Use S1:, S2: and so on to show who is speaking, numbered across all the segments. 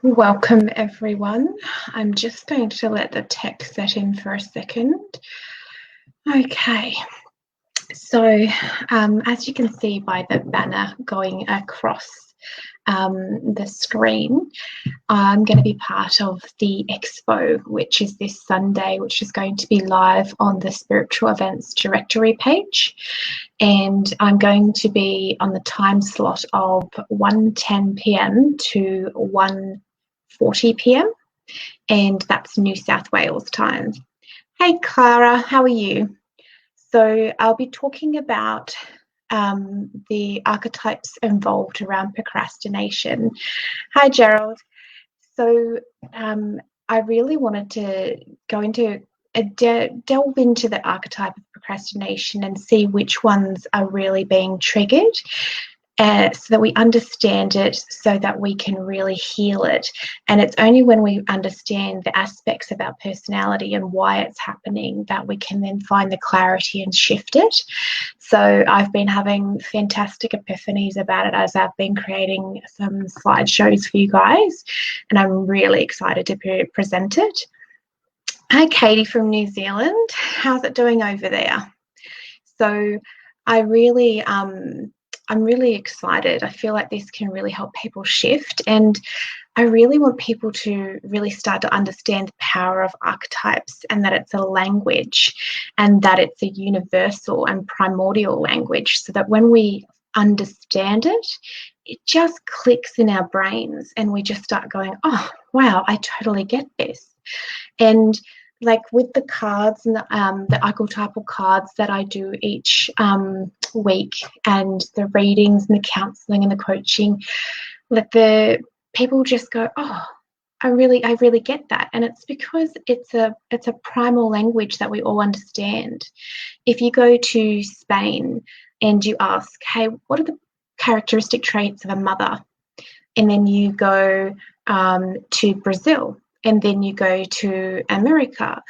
S1: Welcome everyone. I'm just going to let the tech set in for a second. Okay, so as you can see by the banner going across the screen, I'm going to be part of the Expo, which is this Sunday, which is going to be live on the Spiritual Events Directory page. And I'm going to be on the time slot of 1:10 p.m. to 1:40 p.m. and that's New South Wales time. Hey Clara, how are you? So I'll be talking about the archetypes involved around procrastination. Hi Gerald. So I really wanted to go into delve into the archetype of procrastination and see which ones are really being triggered, so that we understand it, so that we can really heal it. And it's only when we understand the aspects of our personality and why it's happening that we can then find the clarity and shift it. So I've been having fantastic epiphanies about it as I've been creating some slideshows for you guys, and I'm really excited to present it. Hi Katie from New Zealand, how's it doing over there? So I'm really excited. I feel like this can really help people shift, and I really want people to really start to understand the power of archetypes, and that it's a language and that it's a universal and primordial language, so that when we understand it, it just clicks in our brains and we just start going, oh, wow, I totally get this. And like with the cards and the archetypal cards that I do each week, and the readings and the counselling and the coaching, like the people just go, oh, I really get that. And it's because it's a primal language that we all understand. If you go to Spain and you ask, hey, what are the characteristic traits of a mother? And then you go to Brazil, and then you go to America,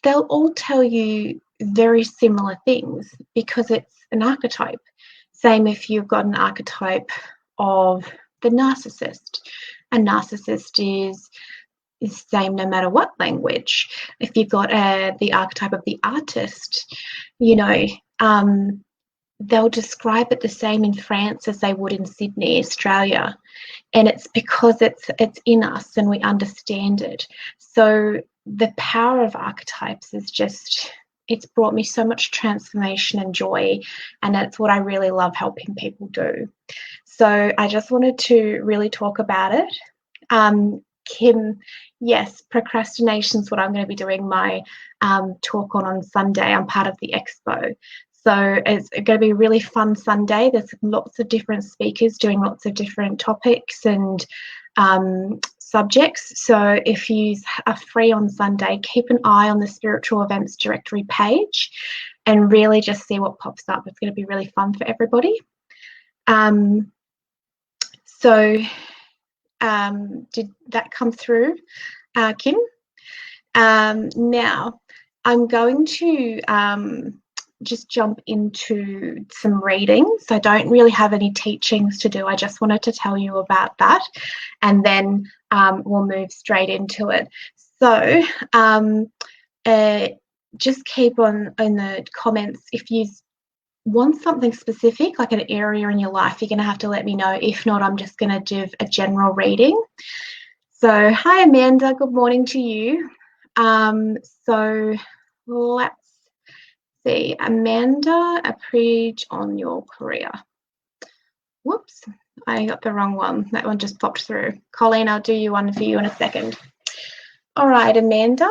S1: they'll all tell you very similar things because it's an archetype. Same if you've got an archetype of the narcissist. A narcissist is the same no matter what language. If you've got the archetype of the artist, they'll describe it the same in France as they would in Sydney, Australia. And it's because it's in us and we understand it. So the power of archetypes is just, it's brought me so much transformation and joy, and that's what I really love helping people do. So I just wanted to really talk about it. Kim, yes, procrastination is what I'm going to be doing my talk on Sunday. I'm part of the Expo. So it's going to be a really fun Sunday. There's lots of different speakers doing lots of different topics and subjects. So if you are free on Sunday, keep an eye on the Spiritual Events Directory page and really just see what pops up. It's going to be really fun for everybody. Did that come through, Kim? Now, I'm going to just jump into some readings. I don't really have any teachings to do. I just wanted to tell you about that, and then we'll move straight into it. So just keep on in the comments. If you want something specific, like an area in your life, you're going to have to let me know. If not, I'm just going to do a general reading. So hi Amanda, good morning to you. So let's see, Amanda, a page on your career. Whoops, I got the wrong one. That one just popped through. Colleen, I'll do you one for you in a second. All right, Amanda.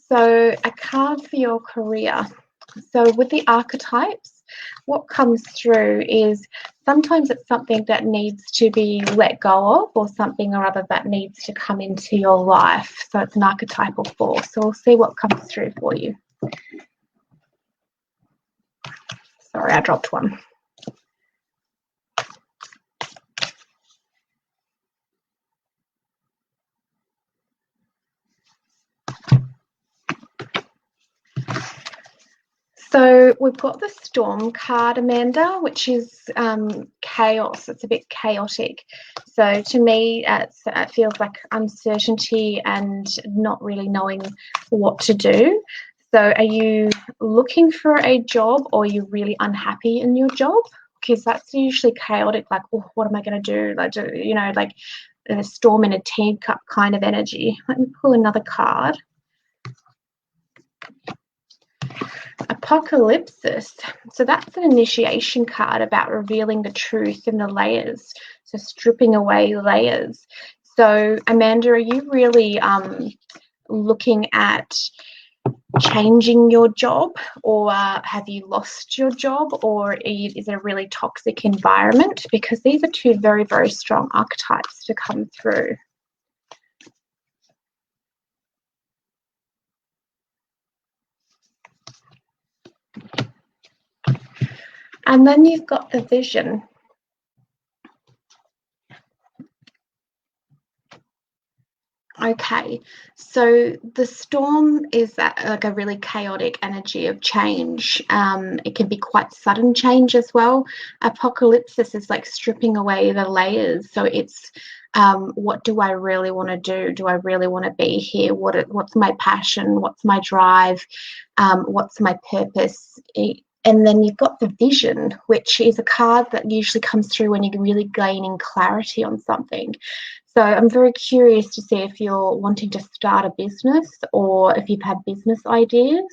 S1: So a card for your career. So with the archetypes, what comes through is sometimes it's something that needs to be let go of, or something or other that needs to come into your life. So it's an archetypal force. So we'll see what comes through for you. Sorry, I dropped one. So we've got the Storm card, Amanda, which is chaos. It's a bit chaotic. So to me, it feels like uncertainty and not really knowing what to do. So are you looking for a job, or are you really unhappy in your job? Because that's usually chaotic, like, oh, what am I going to do? Like, like a storm in a teacup kind of energy. Let me pull another card. Apocalypsis. So that's an initiation card about revealing the truth and the layers. So stripping away layers. So Amanda, are you really looking at changing your job, or have you lost your job, or is it a really toxic environment? Because these are two very, very strong archetypes to come through. And then you've got the vision. Okay, so the storm is that like a really chaotic energy of change. It can be quite sudden change as well. Apocalypsis is like stripping away the layers. So it's what do I really want to do? Do I really want to be here? What's my passion? What's my drive? What's my purpose? And then you've got the vision, which is a card that usually comes through when you're really gaining clarity on something. So I'm very curious to see if you're wanting to start a business, or if you've had business ideas,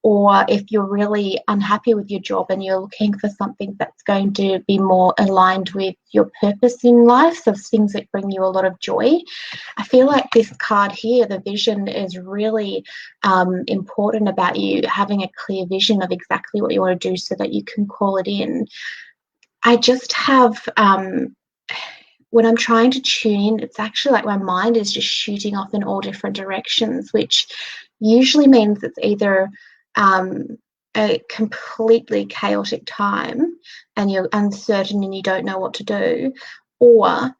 S1: or if you're really unhappy with your job and you're looking for something that's going to be more aligned with your purpose in life, so things that bring you a lot of joy. I feel like this card here, the vision, is really important about you having a clear vision of exactly what you want to do so that you can call it in. I just have... when I'm trying to tune in, it's actually like my mind is just shooting off in all different directions, which usually means it's either a completely chaotic time and you're uncertain and you don't know what to do, or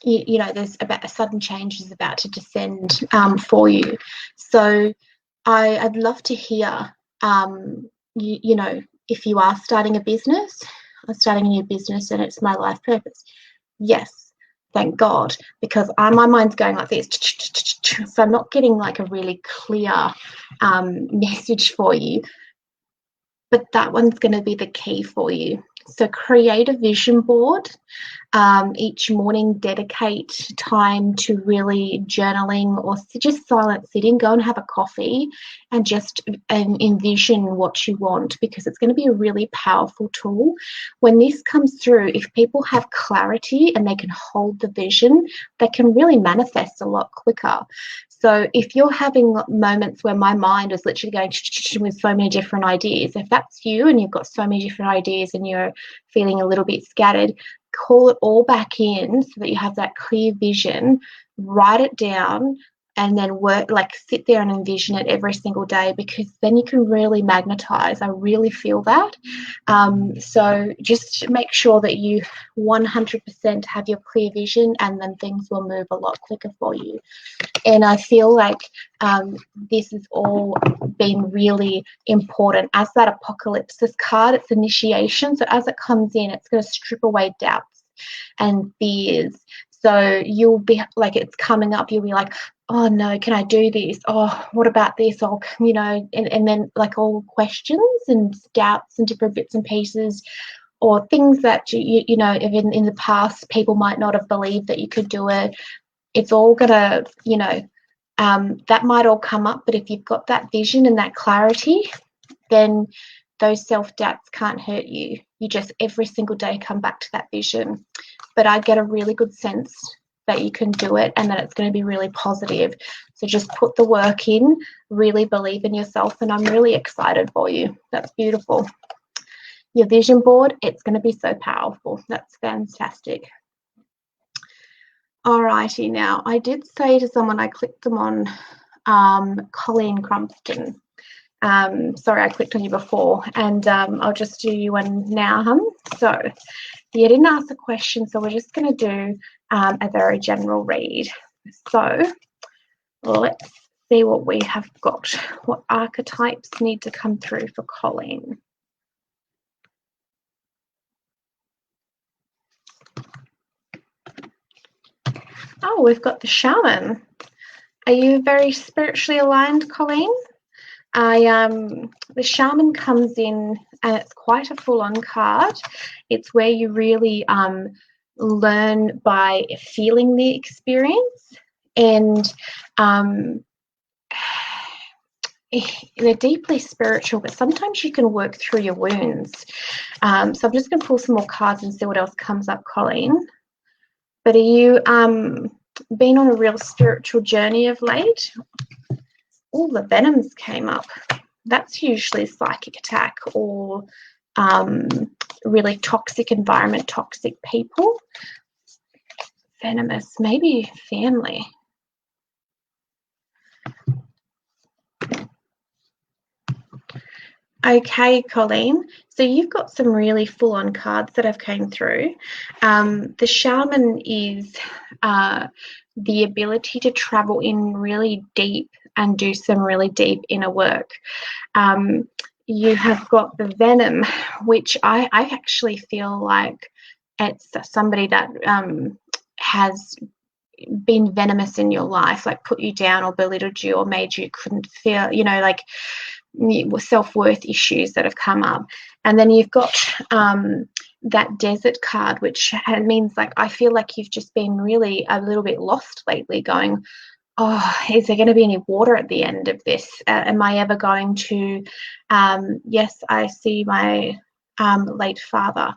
S1: you know, there's about a sudden change is about to descend for you. So I'd love to hear, you know, if you are starting a business, I'm starting a new business and it's my life purpose. Yes, thank God, because my mind's going like this. So I'm not getting like a really clear message for you, but that one's going to be the key for you. So create a vision board. Each morning, dedicate time to really journaling or just silent sitting. Go and have a coffee and just envision what you want, because it's going to be a really powerful tool. When this comes through, if people have clarity and they can hold the vision, they can really manifest a lot quicker. So if you're having moments where my mind is literally going with so many different ideas, if that's you and you've got so many different ideas and you're feeling a little bit scattered, call it all back in so that you have that clear vision, write it down, and then work, like sit there and envision it every single day, because then you can really magnetize. I really feel that. So just make sure that you 100% have your clear vision, and then things will move a lot quicker for you. And I feel like this has all been really important. As that apocalypsis card, it's initiation. So as it comes in, it's going to strip away doubts and fears. So you'll be like, it's coming up, you'll be like, oh no, can I do this? Oh, what about this? Oh, you know, and then like all questions and doubts and different bits and pieces, or things that you know, even in the past people might not have believed that you could do it. It's all gonna, you know, that might all come up, but if you've got that vision and that clarity, then those self-doubts can't hurt you. You just every single day come back to that vision. But I get a really good sense that you can do it and that it's going to be really positive. So just put the work in, really believe in yourself, and I'm really excited for you. That's beautiful. Your vision board, it's going to be so powerful. That's fantastic. Alrighty, now I did say to someone, I clicked them on Colleen Crumpton. Sorry, I clicked on you before, and I'll just do you one now, hun. So you didn't ask a question, so we're just going to do a very general read. So let's see what we have got, what archetypes need to come through for Colleen. Oh, we've got the shaman. Are you very spiritually aligned, Colleen? The shaman comes in and it's quite a full-on card. It's where you really learn by feeling the experience, and they're deeply spiritual, but sometimes you can work through your wounds. So I'm just going to pull some more cards and see what else comes up, Colleen. But are you been on a real spiritual journey of late? All the venoms came up. That's usually psychic attack or really toxic environment, toxic people. Venomous, maybe family. Okay, Colleen, so you've got some really full-on cards that have came through. The shaman is the ability to travel in really deep and do some really deep inner work. You have got the venom, which I actually feel like it's somebody that has been venomous in your life, like put you down or belittled you or made you couldn't feel, you know, like self-worth issues that have come up. And then you've got that desert card, which means like I feel like you've just been really a little bit lost lately, going, oh, is there going to be any water at the end of this? Am I ever going to yes, I see my late father.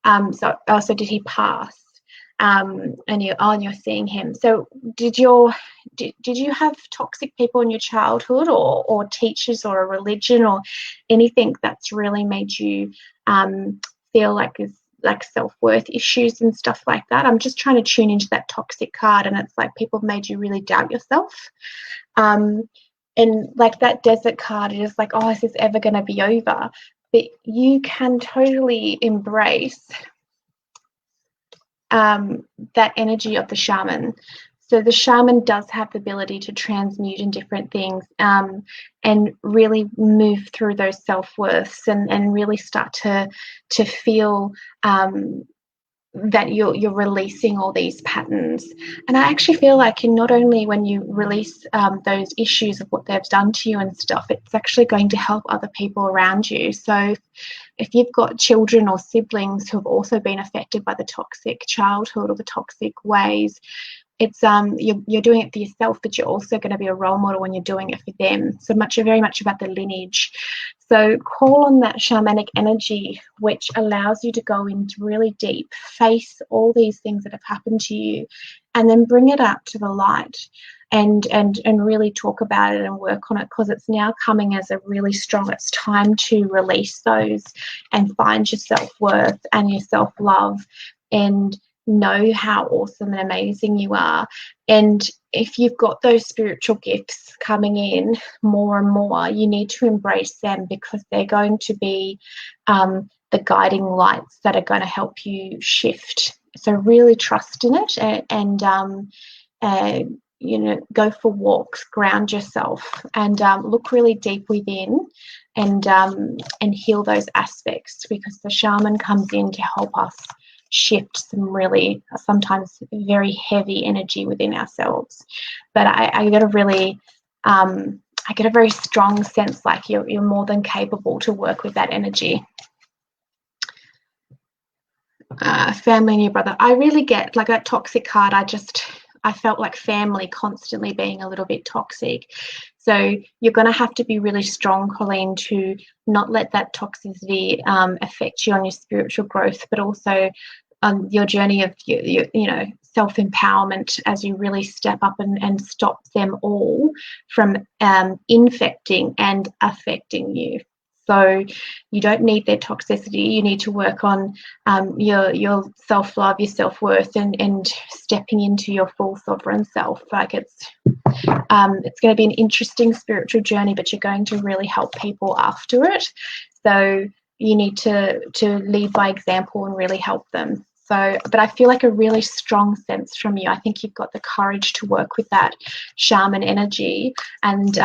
S1: So also, did he pass? And you're seeing him. So did you have toxic people in your childhood, or teachers, or a religion, or anything that's really made you feel like is like self-worth issues and stuff like that? I'm just trying to tune into that toxic card, and it's like people have made you really doubt yourself. And like that desert card is like, oh, is this ever going to be over? But you can totally embrace that energy of the shaman. So the shaman does have the ability to transmute in different things, and really move through those self-worths and really start to feel that you're releasing all these patterns. And I actually feel like not only when you release those issues of what they've done to you and stuff, it's actually going to help other people around you. So if you've got children or siblings who have also been affected by the toxic childhood or the toxic ways, it's you're doing it for yourself, but you're also going to be a role model when you're doing it for them. So very much about the lineage. So call on that shamanic energy, which allows you to go into really deep, face all these things that have happened to you, and then bring it out to the light, and really talk about it and work on it, because it's now coming as a really strong, it's time to release those and find your self-worth and your self-love, and know how awesome and amazing you are. And if you've got those spiritual gifts coming in more and more, you need to embrace them, because they're going to be the guiding lights that are going to help you shift. So really trust in it, and you know, go for walks, ground yourself, and look really deep within, and heal those aspects, because the shaman comes in to help us shift some really sometimes very heavy energy within ourselves. But I get a really I get a very strong sense like you're more than capable to work with that energy. Family and your brother, I really get like that toxic card. I felt like family constantly being a little bit toxic. So you're going to have to be really strong, Colleen, to not let that toxicity affect you on your spiritual growth, but also your journey of you know, self-empowerment, as you really step up and stop them all from infecting and affecting you. So you don't need their toxicity. You need to work on your self-love, your self-worth, and stepping into your full sovereign self. Like it's going to be an interesting spiritual journey, but you're going to really help people after it. So you need to lead by example and really help them. So, but I feel like a really strong sense from you. I think you've got the courage to work with that shaman energy and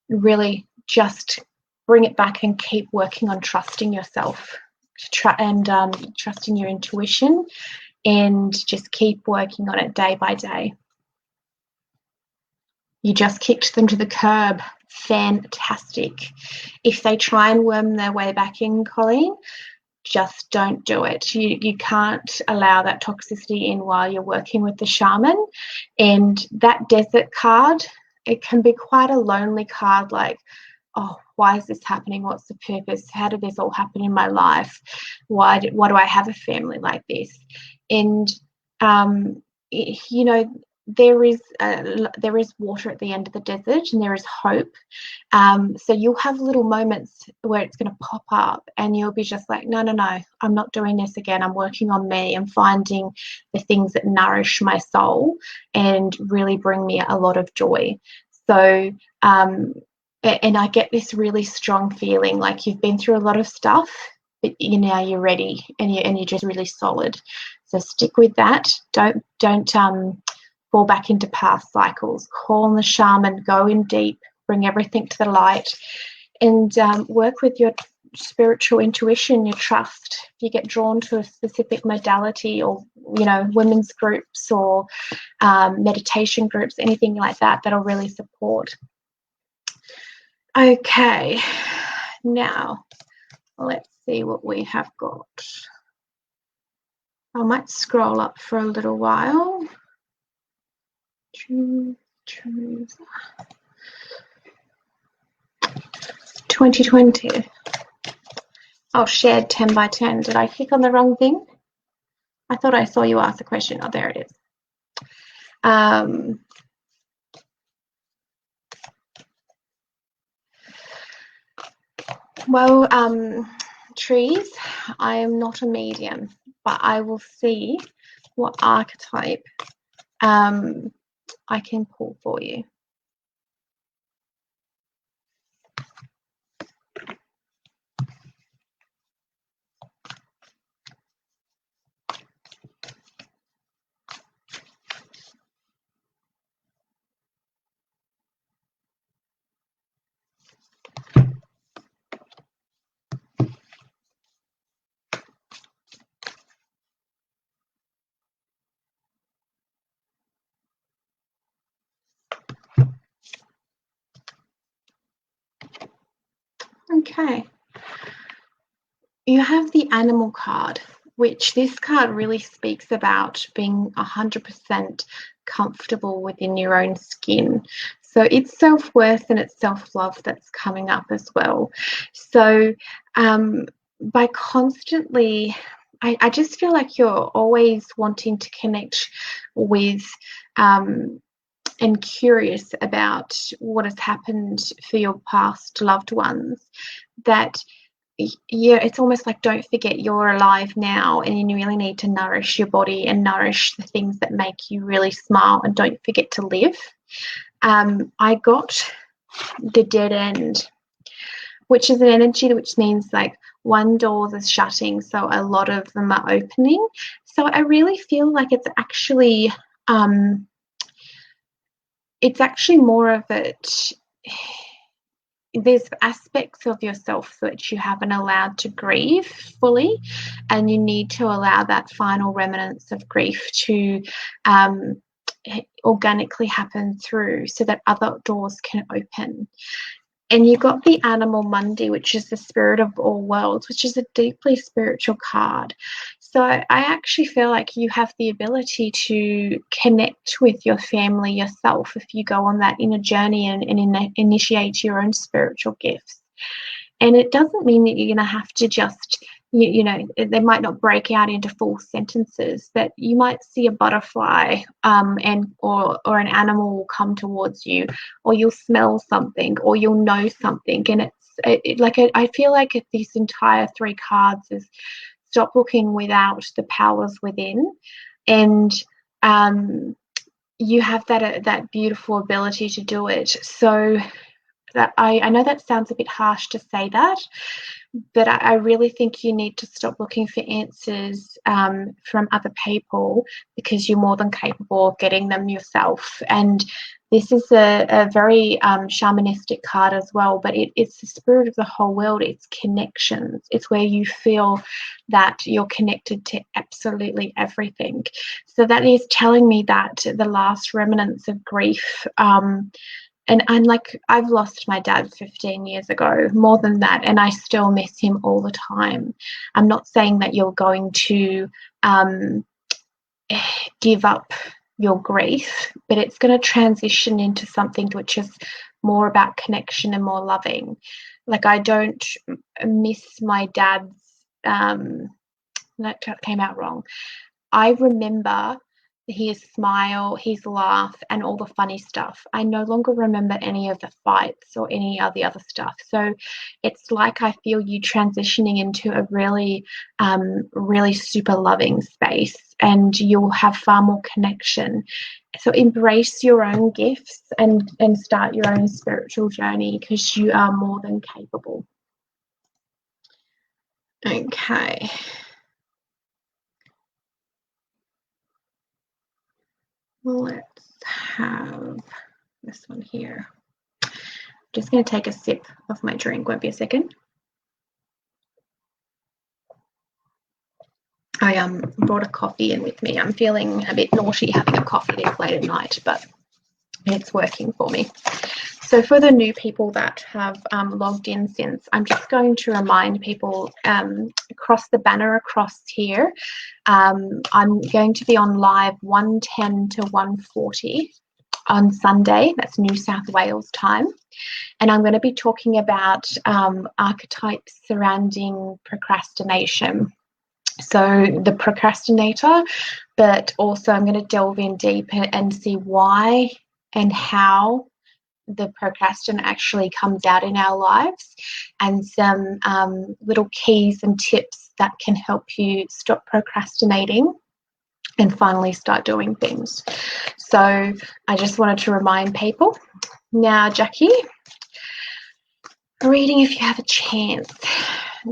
S1: really just bring it back and keep working on trusting yourself and trusting your intuition, and just keep working on it day by day. You just kicked them to the curb. Fantastic. If they try and worm their way back in, Colleen, just don't do it. You can't allow that toxicity in while you're working with the shaman. And that desert card, it can be quite a lonely card, like, oh, why is this happening? What's the purpose? How did this all happen in my life? Why do I have a family like this? And, you know, there is water at the end of the desert, and there is hope. So you'll have little moments where it's going to pop up and you'll be just like, no, I'm not doing this again. I'm working on me and finding the things that nourish my soul and really bring me a lot of joy. So, and I get this really strong feeling like you've been through a lot of stuff, but you're ready and you're just really solid. So stick with that. Don't fall back into past cycles. Call on the shaman, go in deep, bring everything to the light, and work with your spiritual intuition, your trust. If you get drawn to a specific modality, or women's groups or meditation groups, anything like that, that'll really support. Okay, now let's see what we have got. I might scroll up for a little while. 2020. Oh, shared 10 by 10. Did I click on the wrong thing? I thought I saw you ask a question. Oh, there it is. Well, trees, I am not a medium, but I will see what archetype I can pull for you. Okay. You have the animal card, which this card really speaks about being 100% comfortable within your own skin. So it's self-worth and it's self-love that's coming up as well. So by constantly, I just feel like you're always wanting to connect with and curious about what has happened for your past loved ones, that it's almost like, don't forget you're alive now, and you really need to nourish your body and nourish the things that make you really smile, and don't forget to live. I got the dead end, which is an energy which means like one door is shutting, so a lot of them are opening. So I really feel like it's actually more of it. There's aspects of yourself that you haven't allowed to grieve fully, and you need to allow that final remnants of grief to organically happen through, so that other doors can open. And you got the Animal Mundi, which is the spirit of all worlds, which is a deeply spiritual card. So I actually feel like you have the ability to connect with your family yourself if you go on that inner journey and initiate your own spiritual gifts. And it doesn't mean that you're going to have to just, they might not break out into full sentences, but you might see a butterfly or an animal will come towards you, or you'll smell something, or you'll know something. And I feel like these entire three cards is stop looking without the powers within, and you have that beautiful ability to do it. So that I know that sounds a bit harsh to say that, but I really think you need to stop looking for answers from other people, because you're more than capable of getting them yourself. And this is a very shamanistic card as well, but it's the spirit of the whole world. It's connections. It's where you feel that you're connected to absolutely everything. So that is telling me that the last remnants of grief, and like, I've lost my dad 15 years ago, more than that, and I still miss him all the time. I'm not saying that you're going to give up your grief, but it's going to transition into something which is more about connection and more loving. Like, I don't miss my dad's, that came out wrong. I remember his smile, his laugh, and all the funny stuff. I no longer remember any of the fights or any of the other stuff. So it's like I feel you transitioning into a really, really super loving space, and you'll have far more connection. So embrace your own gifts and start your own spiritual journey, because you are more than capable. Okay. Let's have this one here. Just going to take a sip of my drink. Won't be a second. I brought a coffee in with me. I'm feeling a bit naughty having a coffee this late at night, but it's working for me. So for the new people that have logged in since, I'm just going to remind people, across the banner across here, I'm going to be on live 1:10 to 1:40 on Sunday. That's New South Wales time. And I'm going to be talking about archetypes surrounding procrastination. So the procrastinator, but also I'm going to delve in deep and see why and how the procrastination actually comes out in our lives, and some little keys and tips that can help you stop procrastinating and finally start doing things. So I just wanted to remind people. Now, Jackie, reading if you have a chance.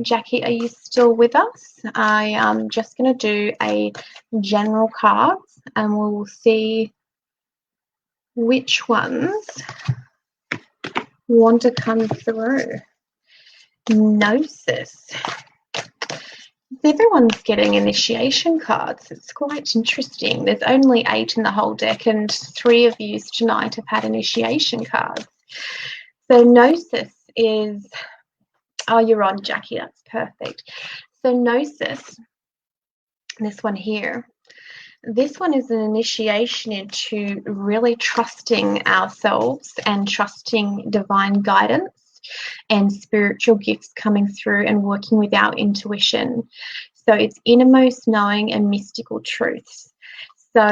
S1: Jackie, are you still with us? I am just going to do a general cards, and we'll see which ones want to come through. Gnosis. Everyone's getting initiation cards. It's quite interesting. There's only 8 in the whole deck, and 3 of you tonight have had initiation cards. So Gnosis is, oh, you're on, Jackie, that's perfect. So Gnosis, this one here, this one is an initiation into really trusting ourselves and trusting divine guidance and spiritual gifts coming through and working with our intuition. So it's innermost knowing and mystical truths. So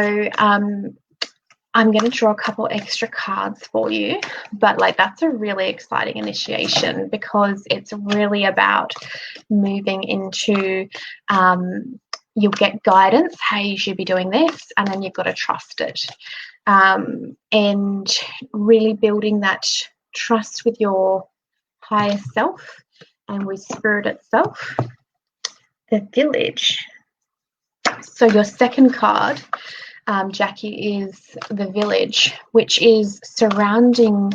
S1: I'm going to draw a couple extra cards for you, but like, that's a really exciting initiation, because it's really about moving into, you'll get guidance, hey, you should be doing this, and then you've got to trust it, and really building that trust with your higher self and with spirit itself. The Village. So your second card, Jackie, is the Village, which is surrounding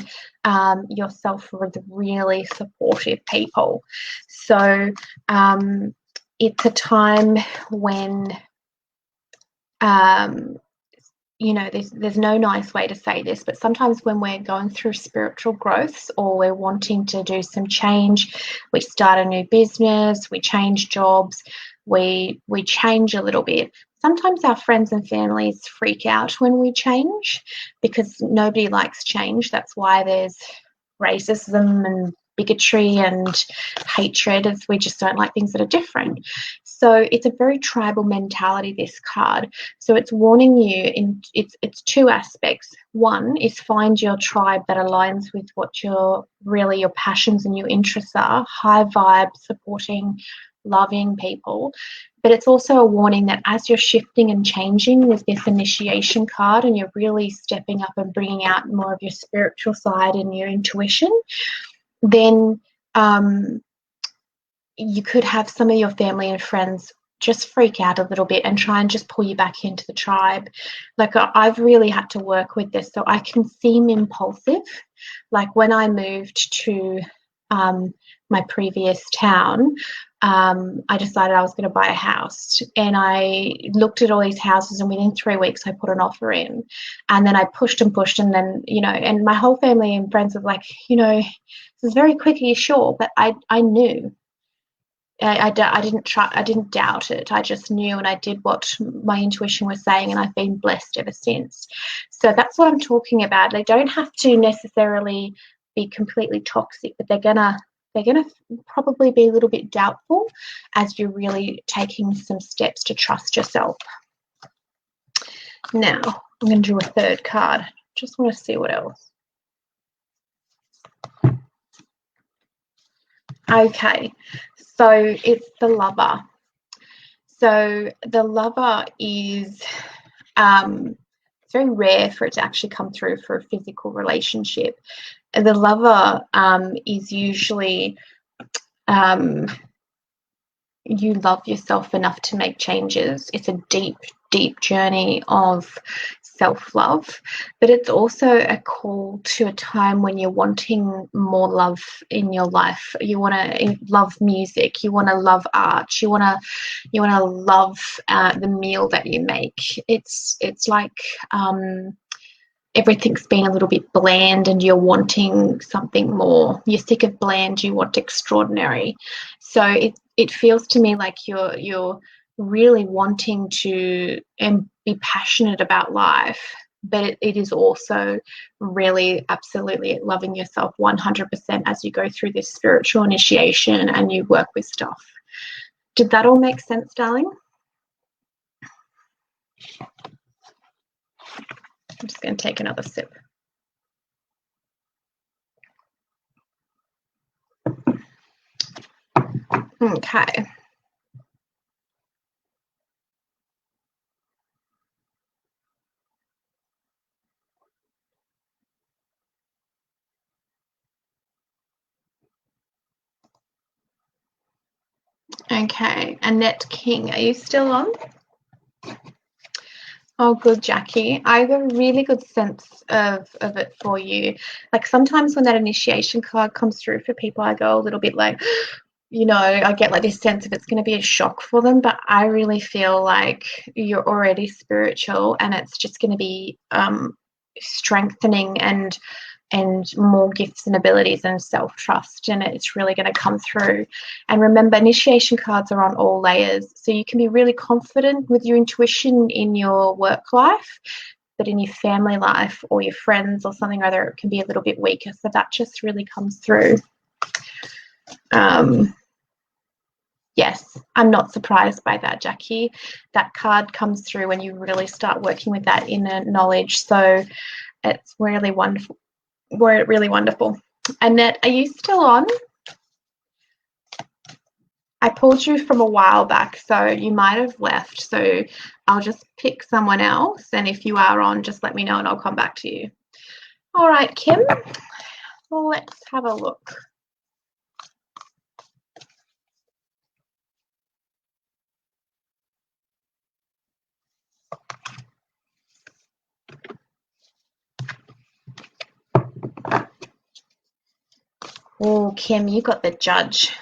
S1: yourself with really supportive people. So it's a time when, you know, there's no nice way to say this, but sometimes when we're going through spiritual growths, or we're wanting to do some change, we start a new business, we change jobs, we change a little bit. Sometimes our friends and families freak out when we change, because nobody likes change. That's why there's racism and bigotry and hatred, as we just don't like things that are different. So it's a very tribal mentality, this card. So it's warning you in it's 2 aspects. One is find your tribe that aligns with what your passions and your interests are. High vibe, supporting, loving people. But it's also a warning that as you're shifting and changing with this initiation card, and you're really stepping up and bringing out more of your spiritual side and your intuition, then you could have some of your family and friends just freak out a little bit and try and just pull you back into the tribe. Like, I've really had to work with this. So I can seem impulsive. Like when I moved to my previous town, I decided I was going to buy a house, and I looked at all these houses, and within 3 weeks I put an offer in, and then I pushed and pushed, and then, you know, and my whole family and friends were like, you know, this is very quick, are you sure? But I knew. I didn't doubt it. I just knew, and I did what my intuition was saying, and I've been blessed ever since. So that's what I'm talking about. They don't have to necessarily be completely toxic, but they're gonna probably be a little bit doubtful as you're really taking some steps to trust yourself. Now I'm going to do a third card. Just want to see what else. Okay, so it's the Lover. So the Lover is, it's very rare for it to actually come through for a physical relationship. The Lover is usually you love yourself enough to make changes. It's a deep, deep journey of self-love, but it's also a call to a time when you're wanting more love in your life. You want to love music, you want to love art, you want to love the meal that you make. It's like everything's been a little bit bland and you're wanting something more. You're sick of bland, you want extraordinary. So it feels to me like you're really wanting to and be passionate about life, but it is also really absolutely loving yourself 100% as you go through this spiritual initiation and you work with stuff. Did that all make sense, darling? I'm just going to take another sip. Okay. Okay, Annette King, are you still on? Oh, good, Jackie. I have a really good sense of it for you. Like sometimes when that initiation card comes through for people, I go a little bit like, you know, I get like this sense of it's going to be a shock for them, but I really feel like you're already spiritual and it's just going to be strengthening and more gifts and abilities and self-trust, and it's really going to come through. And remember, initiation cards are on all layers, so you can be really confident with your intuition in your work life, but in your family life or your friends or something or other, it can be a little bit weaker. So that just really comes through. Yes, I'm not surprised by that, Jackie. That card comes through when you really start working with that inner knowledge. So it's really wonderful. Really wonderful. Annette, are you still on? I pulled you from a while back, so you might have left. So I'll just pick someone else. And if you are on, just let me know and I'll come back to you. All right, Kim, let's have a look. Oh, Kim, you got the Judge.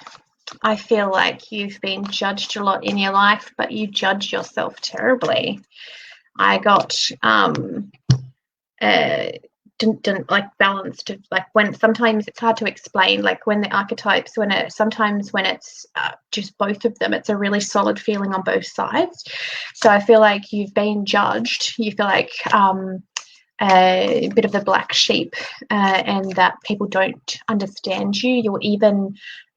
S1: I feel like you've been judged a lot in your life, but you judge yourself terribly. I got didn't like balanced, like when sometimes it's hard to explain, like when the archetypes, sometimes when it's just both of them, it's a really solid feeling on both sides. So I feel like you've been judged. You feel like a bit of the black sheep, and that people don't understand you. You'll even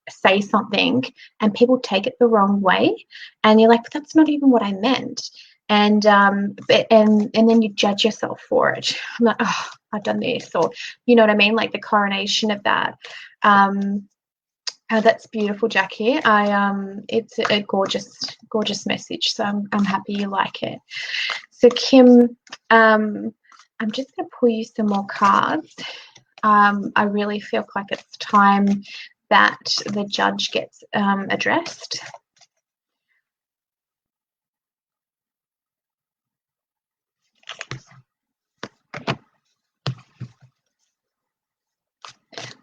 S1: say something and people take it the wrong way, and you're like, but that's not even what I meant. And then you judge yourself for it. I'm like, oh, I've done this, or you know what I mean, like the coronation of that. That's beautiful, Jackie. It's a gorgeous message. So I'm happy you like it. So Kim, I'm just going to pull you some more cards. I really feel like it's time that the judge gets addressed.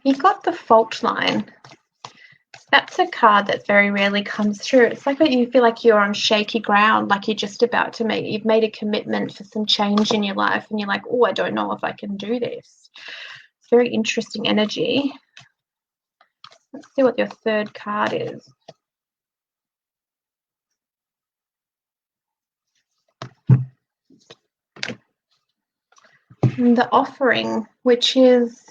S1: You've got the fault line. That's a card that very rarely comes through. It's like you feel like you're on shaky ground, like you're just about to you've made a commitment for some change in your life, and you're like, oh, I don't know if I can do this. It's very interesting energy. Let's see what your third card is. And the offering, which is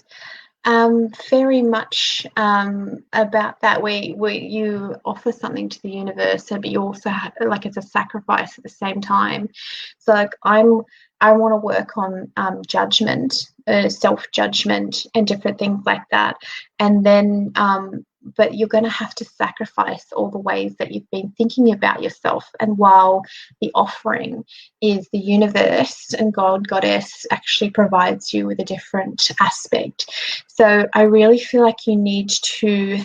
S1: very much about that where you offer something to the universe, but you also have, like, it's a sacrifice at the same time. So like I want to work on judgment, self-judgment and different things like that, and then but you're going to have to sacrifice all the ways that you've been thinking about yourself. And while the offering is the universe and God, Goddess actually provides you with a different aspect. So I really feel like you need to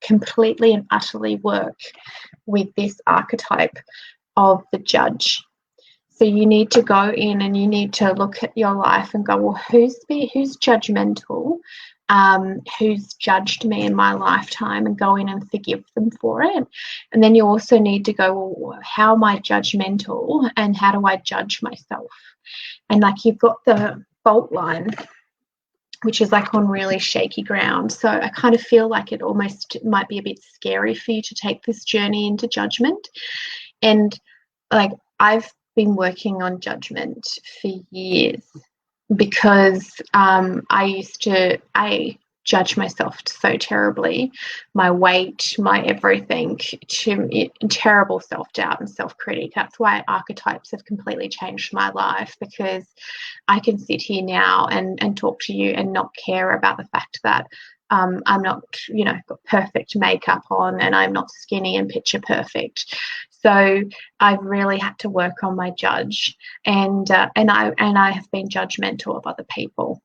S1: completely and utterly work with this archetype of the judge. So you need to go in and you need to look at your life and go, well, who's judgmental? Who's judged me in my lifetime, and go in and forgive them for it. And then you also need to go, well, how am I judgmental and how do I judge myself? And like you've got the fault line, which is like on really shaky ground. So I kind of feel like it almost might be a bit scary for you to take this journey into judgment. And like I've been working on judgment for years, because I used to judge myself so terribly, my weight, my everything, to terrible self-doubt and self-critic. That's why archetypes have completely changed my life, because I can sit here now and talk to you and not care about the fact that I'm not, got perfect makeup on, and I'm not skinny and picture perfect. So I've really had to work on my judge, and I have been judgmental of other people,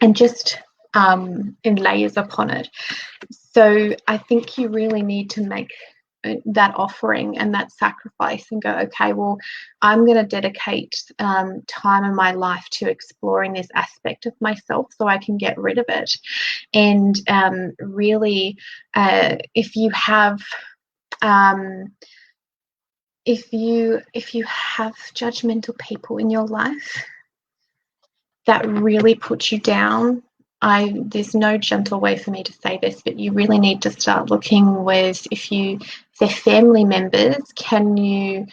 S1: and just in layers upon it. So I think you really need to make that offering and that sacrifice and go, okay, well, I'm going to dedicate time in my life to exploring this aspect of myself so I can get rid of it. And really, if you have judgmental people in your life that really put you down, there's no gentle way for me to say this, but you really need to start looking with, if they're family members, can you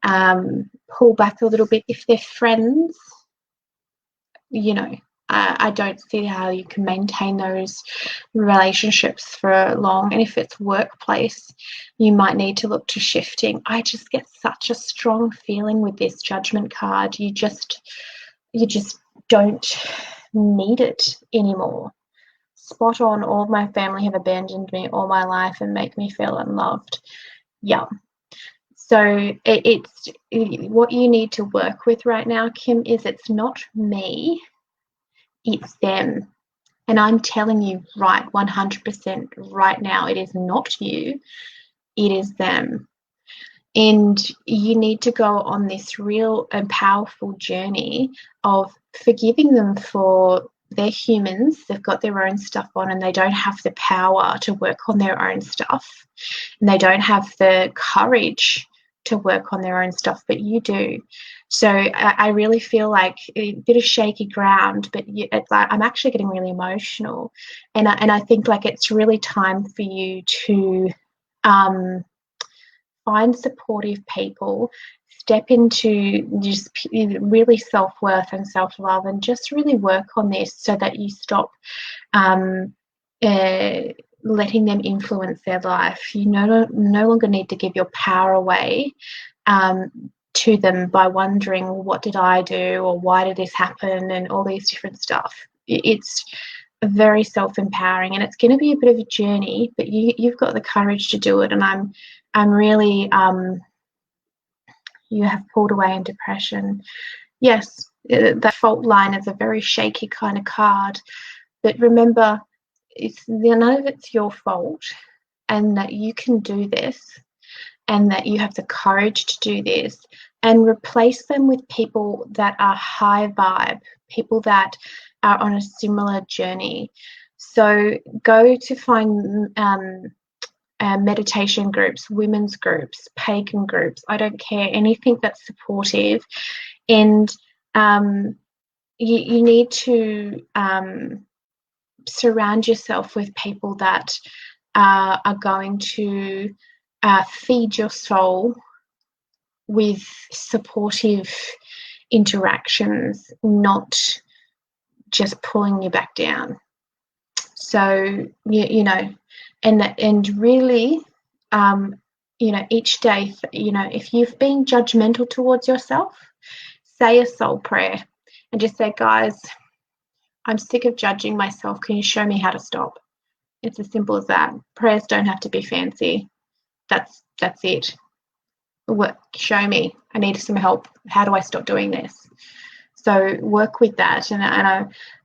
S1: pull back a little bit? If they're friends, I don't see how you can maintain those relationships for long. And if it's workplace, you might need to look to shifting. I just get such a strong feeling with this judgment card. You just don't need it anymore. Spot on. All of my family have abandoned me all my life and make me feel unloved. Yeah. So it's what you need to work with right now, Kim, is it's not me, it's them. And I'm telling you, right, 100% right now, it is not you, it is them. And you need to go on this real and powerful journey of forgiving them for they're humans, they've got their own stuff on, and they don't have the power to work on their own stuff. And they don't have the courage to work on their own stuff, but you do. So I really feel like a bit of shaky ground, but it's like I'm actually getting really emotional. And I think like it's really time for you to find supportive people, step into just really self-worth and self-love, and just really work on this so that you stop letting them influence their life. You no longer need to give your power away to them by wondering, well, what did I do, or why did this happen, and all these different stuff. It's very self-empowering, and it's going to be a bit of a journey, but you've got the courage to do it. And I'm really you have pulled away in depression. Yes, that fault line is a very shaky kind of card, but remember, none of it's your fault, and that you can do this, and that you have the courage to do this, and replace them with people that are high vibe, people that are on a similar journey. So go to find meditation groups, women's groups, pagan groups, I don't care, anything that's supportive. And you need to surround yourself with people that are going to feed your soul with supportive interactions, not just pulling you back down. So you know, and really, you know, each day, you know, if you've been judgmental towards yourself, say a soul prayer and just say, guys, I'm sick of judging myself. Can you show me how to stop? It's as simple as that. Prayers don't have to be fancy. That's it. Show me. I need some help. How do I stop doing this? So work with that, and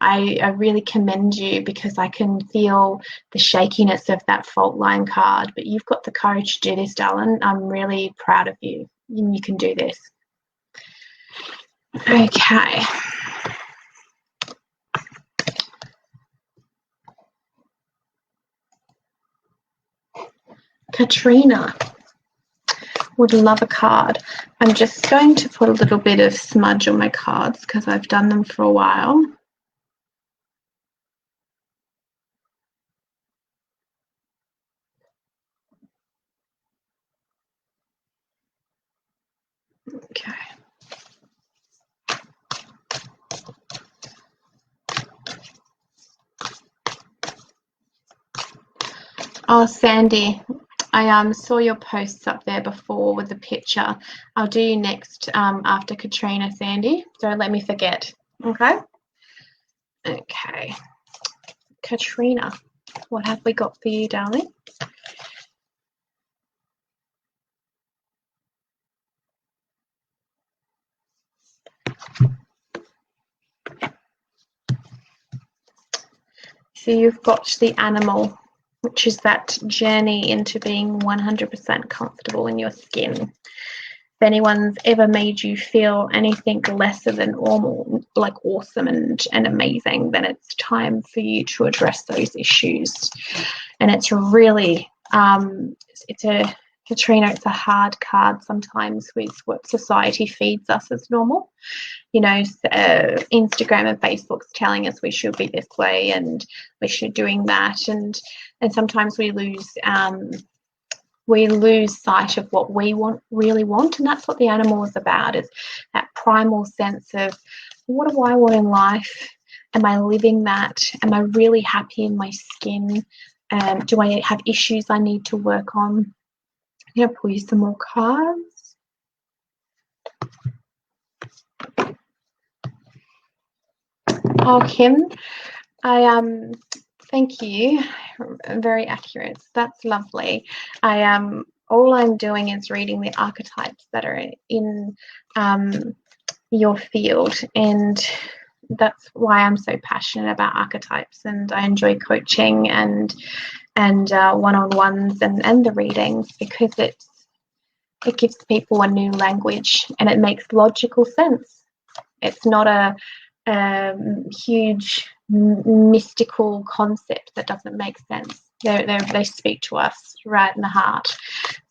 S1: I really commend you, because I can feel the shakiness of that fault line card. But you've got the courage to do this, darling. I'm really proud of you. You can do this. Okay. Katrina would love a card. I'm just going to put a little bit of smudge on my cards because I've done them for a while. Okay. Oh, Sandy, I saw your posts up there before with the picture. I'll do you next after Katrina, Sandy. Don't let me forget. Okay? Okay. Katrina, what have we got for you, darling? So you've got the animal, which is that journey into being 100% comfortable in your skin. If anyone's ever made you feel anything lesser than normal, like awesome and amazing, then it's time for you to address those issues. And it's really, Katrina, it's a hard card sometimes with what society feeds us as normal. You know, Instagram and Facebook's telling us we should be this way and we should doing that, and sometimes we lose sight of what we really want, and that's what the animal is about, is that primal sense of, what do I want in life? Am I living that? Am I really happy in my skin? Do I have issues I need to work on? I'm going to pull you some more cards. Oh, Kim, I thank you. Very accurate. That's lovely. All I'm doing is reading the archetypes that are in your field, and that's why I'm so passionate about archetypes, and I enjoy coaching and one-on-ones and the readings, because it gives people a new language and it makes logical sense. It's not a huge mystical concept that doesn't make sense. They speak to us right in the heart.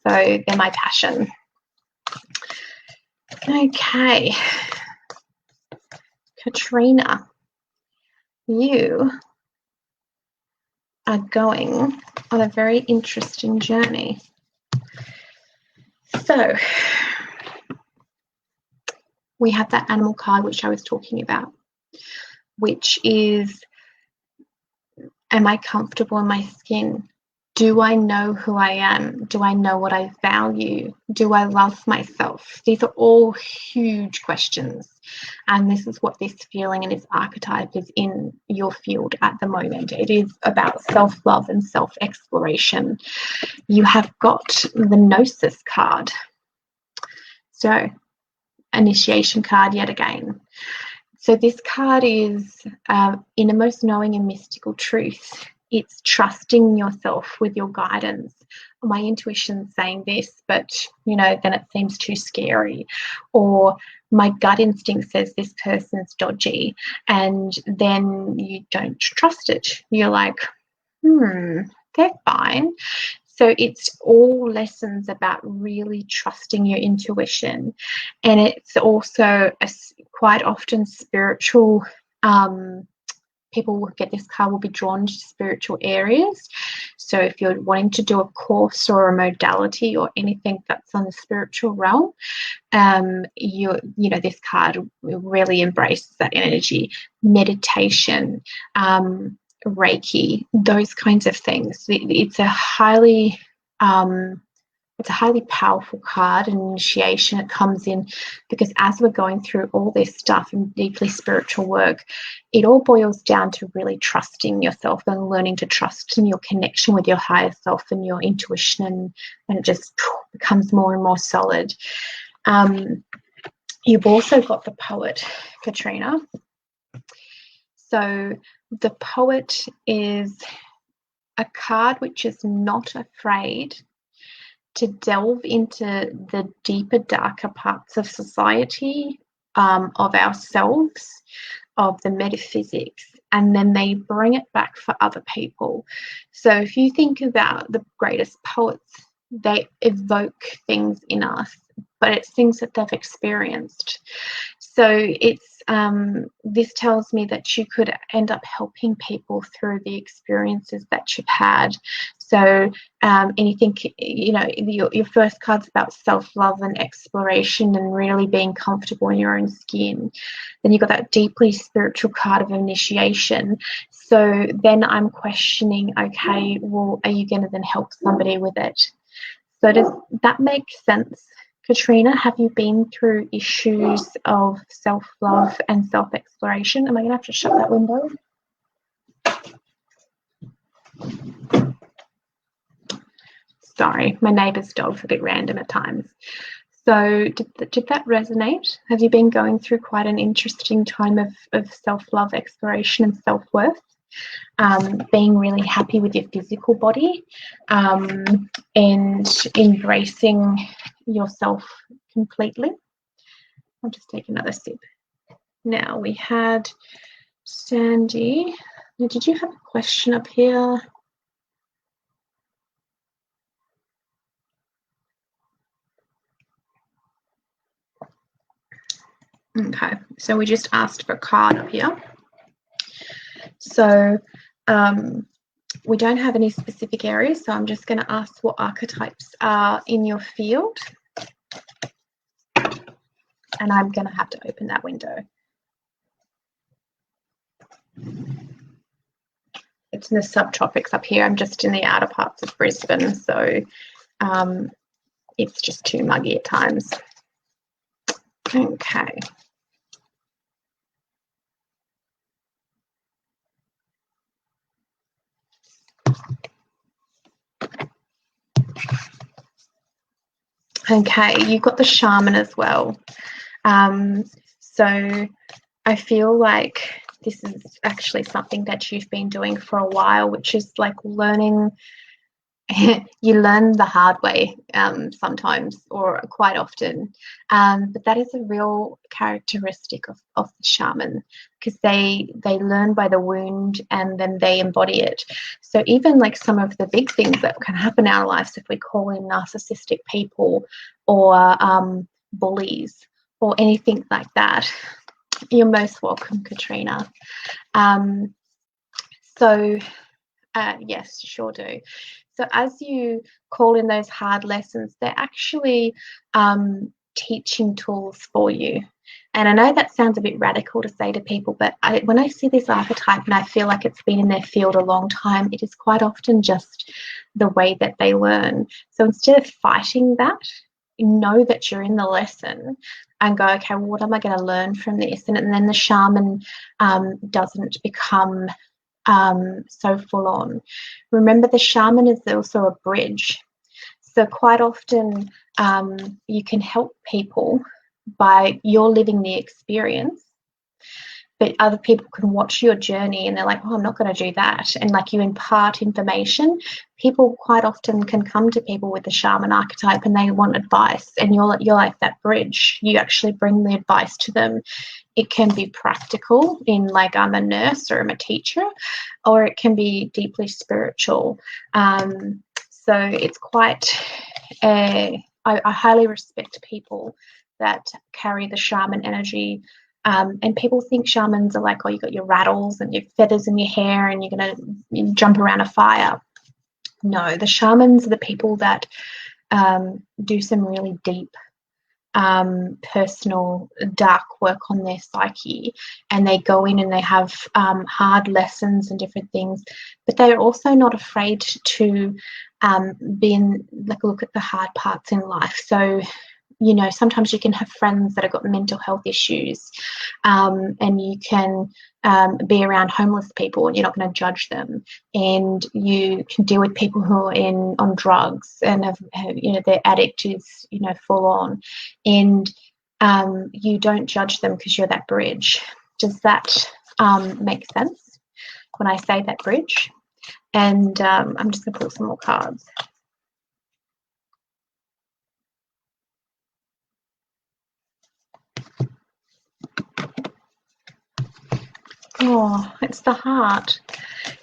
S1: So they're my passion. Okay. Katrina, you are going on a very interesting journey. So we have that animal card, which I was talking about, which is, am I comfortable in my skin? Do I know who I am? Do I know what I value? Do I love myself? These are all huge questions. And this is what this feeling and this archetype is in your field at the moment. It is about self-love and self-exploration. You have got the Gnosis card. So, initiation card yet again. So this card is innermost knowing and mystical truth. It's trusting yourself with your guidance. My intuition's saying this, but then it seems too scary. Or my gut instinct says this person's dodgy, and then you don't trust it. You're like, they're fine. So it's all lessons about really trusting your intuition. And it's also quite often spiritual. People who get this card will be drawn to spiritual areas. So if you're wanting to do a course or a modality or anything that's on the spiritual realm, this card really embraces that energy. Meditation, Reiki, those kinds of things. It's a highly powerful card, and initiation. It comes in because as we're going through all this stuff and deeply spiritual work, it all boils down to really trusting yourself and learning to trust in your connection with your higher self and your intuition, and it just becomes more and more solid. You've also got the Poet, Katrina. So the Poet is a card which is not afraid to delve into the deeper, darker parts of society, of ourselves, of the metaphysics, and then they bring it back for other people. So if you think about the greatest poets, they evoke things in us, but it's things that they've experienced. So it's this tells me that you could end up helping people through the experiences that you've had. So anything, your first card's about self-love and exploration and really being comfortable in your own skin. Then you've got that deeply spiritual card of initiation. So then I'm questioning, okay, well, are you going to then help somebody with it? So does that make sense, Katrina? Have you been through issues of self-love and self-exploration? Am I going to have to shut that window? Sorry, my neighbour's dog's a bit random at times. So did that resonate? Have you been going through quite an interesting time of self-love, exploration and self-worth? Being really happy with your physical body, and embracing yourself completely. I'll just take another sip. Now we had Sandy. Now, did you have a question up here? Okay, so we just asked for a card up here. So we don't have any specific areas, so I'm just going to ask what archetypes are in your field. And I'm going to have to open that window. It's in the subtropics up here. I'm just in the outer parts of Brisbane, so it's just too muggy at times. Okay. Okay, you've got the shaman as well. So I feel like this is actually something that you've been doing for a while, which is like learning. You learn the hard way sometimes, or quite often, but that is a real characteristic of the shaman, because they learn by the wound and then they embody it. So even like some of the big things that can happen in our lives, if we call in narcissistic people or bullies or anything like that, you're most welcome, Katrina. Yes, sure do. So as you call in those hard lessons, they're actually teaching tools for you. And I know that sounds a bit radical to say to people, but when I see this archetype and I feel like it's been in their field a long time, it is quite often just the way that they learn. So instead of fighting that, know that you're in the lesson and go, okay, well, what am I going to learn from this? And then the shaman doesn't become so full on. Remember, the shaman is also a bridge. So quite often you can help people by you're living the experience, but other people can watch your journey and they're like, oh, I'm not going to do that. And like you impart information, people quite often can come to people with the shaman archetype and they want advice, and you're like that bridge. You actually bring the advice to them. It can be practical in like I'm a nurse or I'm a teacher, or it can be deeply spiritual. So it's quite, I highly respect people that carry the shaman energy. And people think shamans are like, oh, you got your rattles and your feathers in your hair and you're going to jump around a fire. No, the shamans are the people that do some really deep personal dark work on their psyche, and they go in and they have hard lessons and different things, but they're also not afraid to be in, like, look at the hard parts in life. So you know, sometimes you can have friends that have got mental health issues, and you can be around homeless people and you're not going to judge them, and you can deal with people who are on drugs and have you know, their addict is, you know, full on, and you don't judge them because you're that bridge. Does that make sense when I say that bridge? And I'm just going to pull some more cards. Oh, it's the heart.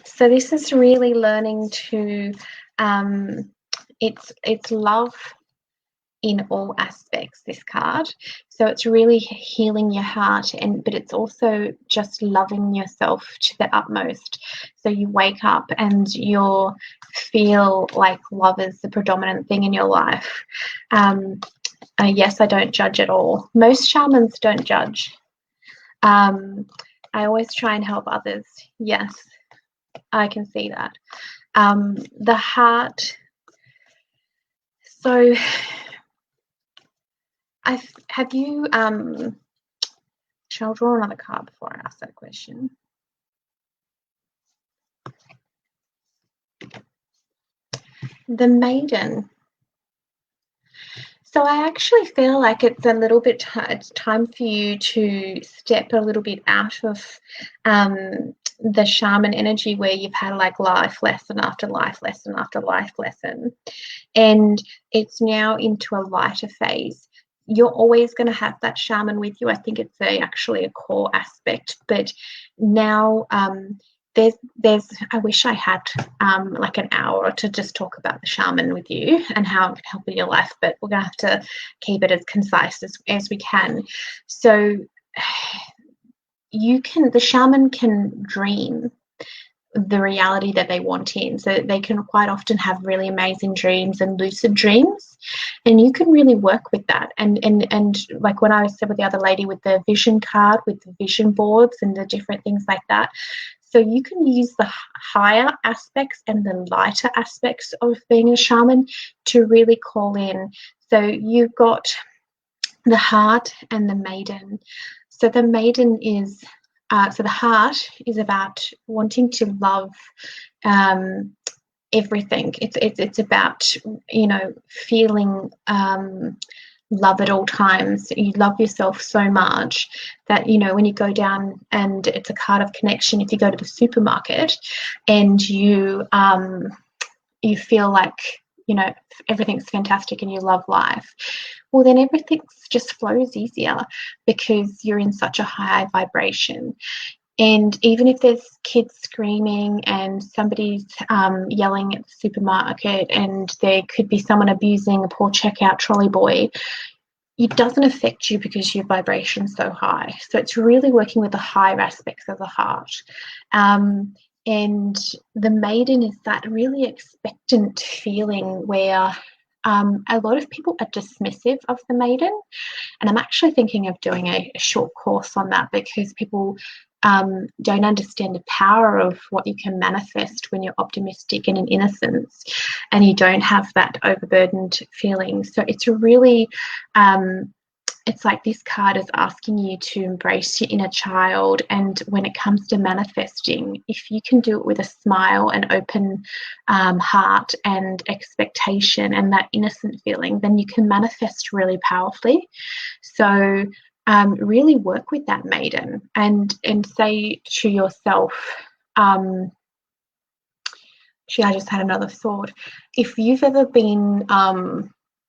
S1: So this is really learning to, it's love in all aspects, this card. So it's really healing your heart, but it's also just loving yourself to the utmost. So you wake up and you feel like love is the predominant thing in your life. Yes, I don't judge at all. Most shamans don't judge. I always try and help others. Yes, I can see that. The heart. So, have you? Shall I draw another card before I ask that question? The Maiden. So I actually feel like it's a little bit it's time for you to step a little bit out of the shaman energy, where you've had like life lesson after life lesson after life lesson, and it's now into a lighter phase. You're always going to have that shaman with you. I think it's actually a core aspect, but now there's I wish I had like an hour to just talk about the shaman with you and how it can help in your life, but we're going to have to keep it as concise as we can. So the shaman can dream the reality that they want in. So they can quite often have really amazing dreams and lucid dreams, and you can really work with that. And like when I said with the other lady with the vision card, with the vision boards and the different things like that. So you can use the higher aspects and the lighter aspects of being a shaman to really call in. So you've got the heart and the maiden. So the maiden is, so the heart is about wanting to love everything. It's about, you know, feeling love at all times. You love yourself so much that, you know, when you go down, and it's a card of connection, if you go to the supermarket and you feel like, you know, everything's fantastic and you love life, well, then everything just flows easier because you're in such a high vibration. And even if there's kids screaming and somebody's yelling at the supermarket, and there could be someone abusing a poor checkout trolley boy, it doesn't affect you because your vibration's so high. So it's really working with the higher aspects of the heart. And the maiden is that really expectant feeling where a lot of people are dismissive of the maiden, and I'm actually thinking of doing a short course on that, because people don't understand the power of what you can manifest when you're optimistic and in innocence, and you don't have that overburdened feeling. So it's really it's like this card is asking you to embrace your inner child. And when it comes to manifesting, if you can do it with a smile and open heart and expectation and that innocent feeling, then you can manifest really powerfully. So really work with that maiden and say to yourself, actually, I just had another thought. If you've ever been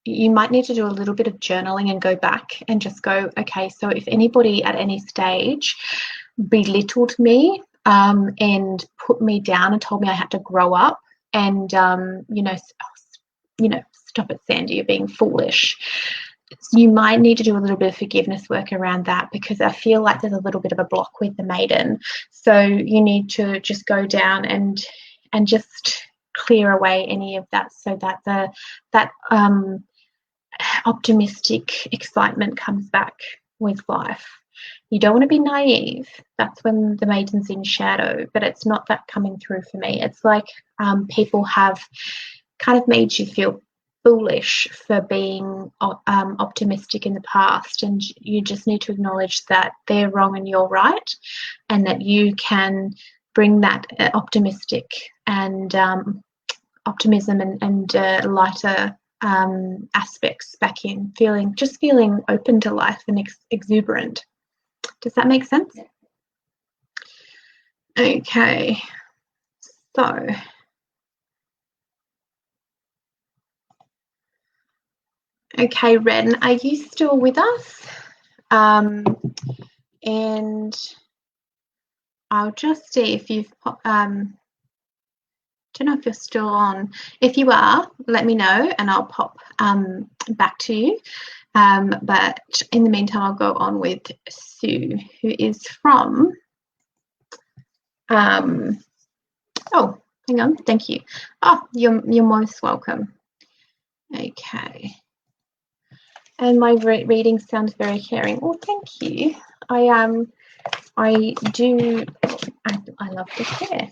S1: you might need to do a little bit of journaling and go back and just go, okay, so if anybody at any stage belittled me and put me down and told me I had to grow up and, stop it, Sandy, you're being foolish. You might need to do a little bit of forgiveness work around that, because I feel like there's a little bit of a block with the maiden. So you need to just go down and just clear away any of that, so that that optimistic excitement comes back with life. You don't want to be naive. That's when the maiden's in shadow, but it's not that coming through for me. It's like people have kind of made you feel foolish for being optimistic in the past, and you just need to acknowledge that they're wrong and you're right, and that you can bring that optimistic and optimism and lighter aspects back in, feeling open to life and exuberant. Does that make sense? Okay, so okay, Ren, are you still with us? And I'll just see if you've don't know if you're still on. If you are, let me know and I'll pop back to you. But in the meantime, I'll go on with Sue, who is from oh, hang on, thank you. Oh, you're most welcome. Okay. And my reading sounds very caring. Oh, thank you. I love the care.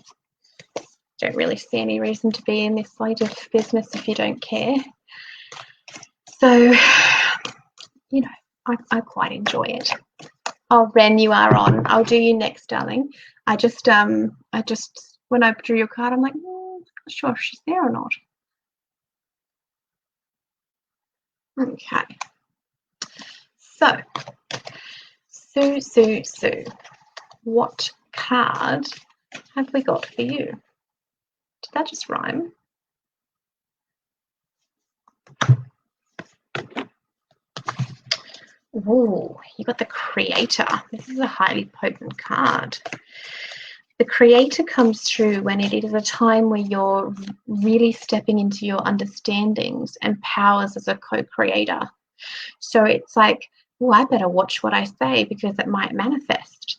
S1: Don't really see any reason to be in this side of business if you don't care. So, I quite enjoy it. Oh, Ren, you are on. I'll do you next, darling. I just when I drew your card, I'm like, not sure if she's there or not. Okay. So, Sue, what card have we got for you? Did that just rhyme? Oh, you got the Creator. This is a highly potent card. The Creator comes through when it is a time where you're really stepping into your understandings and powers as a co-creator. So it's like, well, I better watch what I say because it might manifest.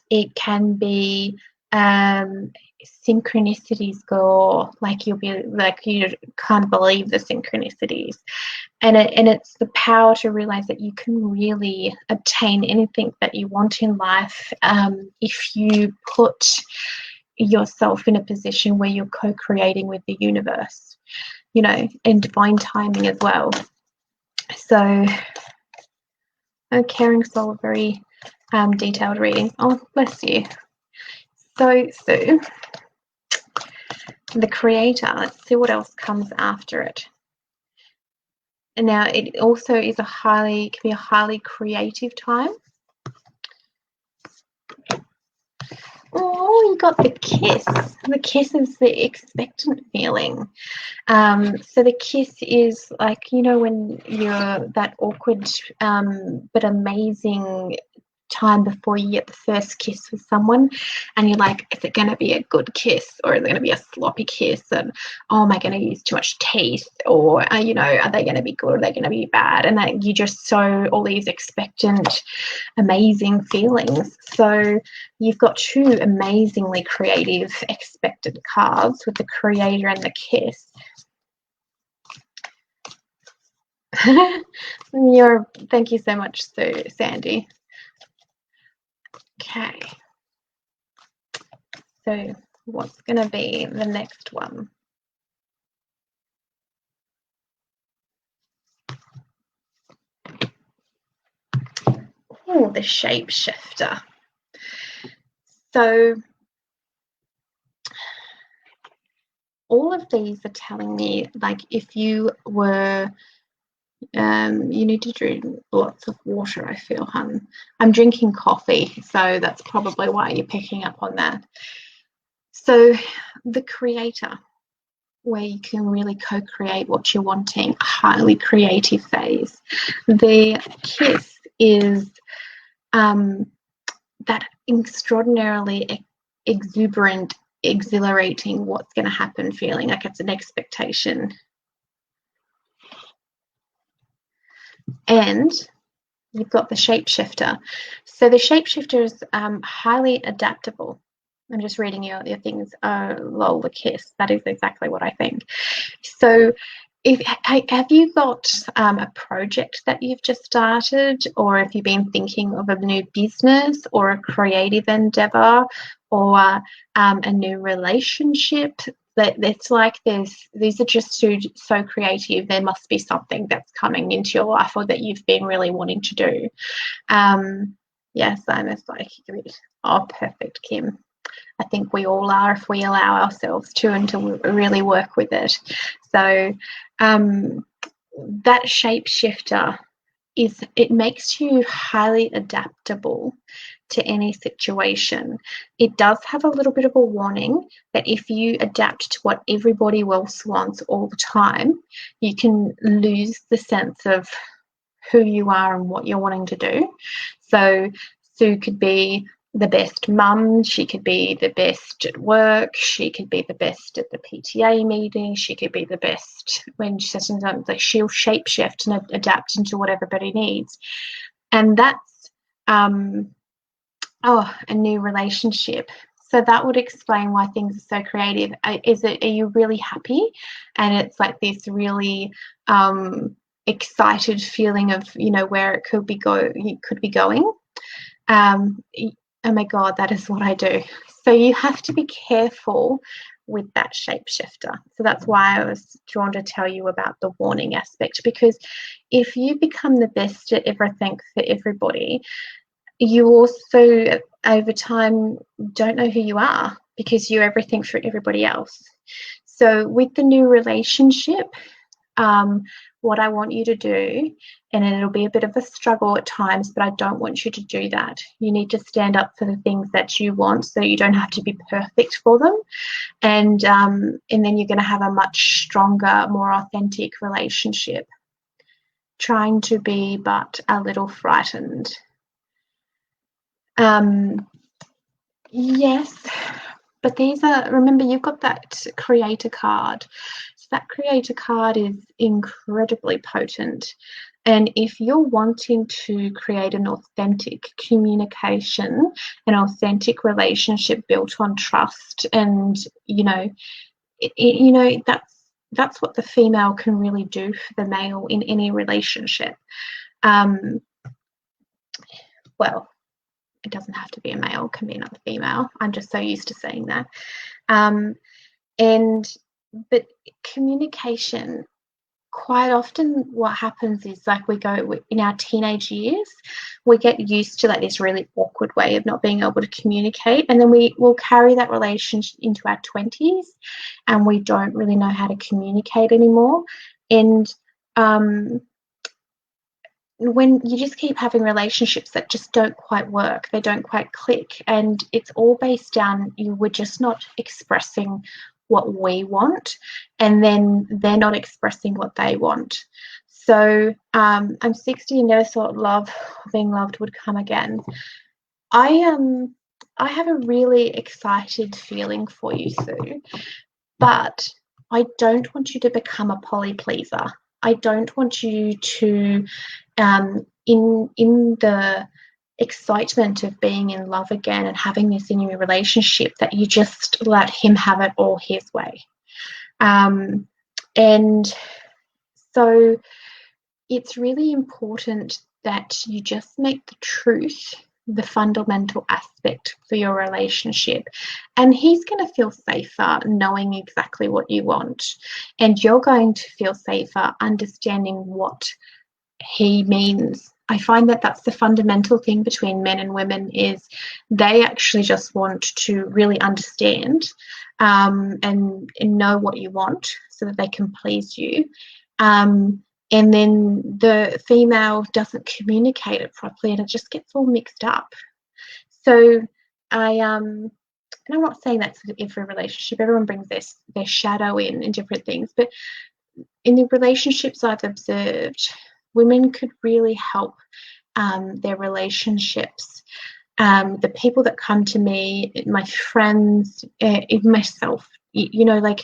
S1: It can be synchronicities galore, like you'll be like, you can't believe the synchronicities. And it's the power to realize that you can really obtain anything that you want in life if you put yourself in a position where you're co-creating with the universe, and divine timing as well. So, a caring soul, very detailed reading. Oh, bless you. So, Sue, the Creator, let's see what else comes after it. And now it also is can be a highly creative time. Oh, you got the Kiss. The Kiss is the expectant feeling. So the Kiss is like, when you're that awkward but amazing time before you get the first kiss with someone, and you're like, is it going to be a good kiss or is it going to be a sloppy kiss, and am I going to use too much teeth, or are they going to be good or are they going to be bad, and that you just sow all these expectant amazing feelings. So you've got two amazingly creative expectant cards with the Creator and the Kiss. Thank you so much, Sue, Sandy. Okay. So what's going to be the next one? Oh, the shapeshifter. So all of these are telling me, like, if you were, you need to drink lots of water, I feel, hun. I'm drinking coffee, so that's probably why you're picking up on that. So the creator, where you can really co-create what you're wanting, a highly creative phase. The kiss is that extraordinarily exuberant, exhilarating, what's going to happen feeling, like it's an expectation. And you've got the shapeshifter. So the shapeshifter is highly adaptable. I'm just reading your things. Lol, the kiss. That is exactly what I think. So have you got a project that you've just started, or have you been thinking of a new business or a creative endeavor or a new relationship? That it's like these are just so creative. There must be something that's coming into your life or that you've been really wanting to do. Yes, I'm a psychic. Oh, perfect, Kim. I think we all are if we allow ourselves to and to really work with it. So that shapeshifter it makes you highly adaptable to any situation. It does have a little bit of a warning that if you adapt to what everybody else wants all the time, you can lose the sense of who you are and what you're wanting to do. So Sue could be the best mum, she could be the best at work, she could be the best at the PTA meeting, she could be the best when she says something, like she'll shapeshift and adapt into what everybody needs. And that's a new relationship. So that would explain why things are so creative. Are you really happy? And it's like this really excited feeling of, you know, where it could be going. Oh my God, that is what I do. So you have to be careful with that shapeshifter. So that's why I was drawn to tell you about the warning aspect, because if you become the best at everything for everybody, you also over time don't know who you are because you're everything for everybody else. So with the new relationship, what I want you to do, and it'll be a bit of a struggle at times, but I don't want you to do that. You need to stand up for the things that you want so you don't have to be perfect for them. And then you're going to have a much stronger, more authentic relationship. Trying to be but a little frightened. Yes, but these are, remember, you've got that creator card. So that creator card is incredibly potent. And if you're wanting to create an authentic communication, an authentic relationship built on trust, and that's what the female can really do for the male in any relationship. Well, it doesn't have to be a male, it can be another female. I'm just so used to saying that. But communication, quite often what happens is, like, we go in our teenage years, we get used to like this really awkward way of not being able to communicate, and then we will carry that relationship into our 20s and we don't really know how to communicate anymore. And when you just keep having relationships that just don't quite work, they don't quite click, and it's all based down you were just not expressing what we want, and then they're not expressing what they want. So I'm 60 and never thought being loved would come again. I have a really excited feeling for you, Sue, but I don't want you to become a poly pleaser. I don't want you to in the excitement of being in love again and having this in your relationship, that you just let him have it all his way. And so it's really important that you just make the truth the fundamental aspect for your relationship. And he's going to feel safer knowing exactly what you want. And you're going to feel safer understanding what he means. I find that that's the fundamental thing between men and women, is they actually just want to really understand and know what you want so that they can please you. And then the female doesn't communicate it properly and it just gets all mixed up. So and I'm not saying that's every relationship. Everyone brings their shadow in different things. But in the relationships I've observed, women could really help their relationships. The people that come to me, my friends, even myself, you know, like,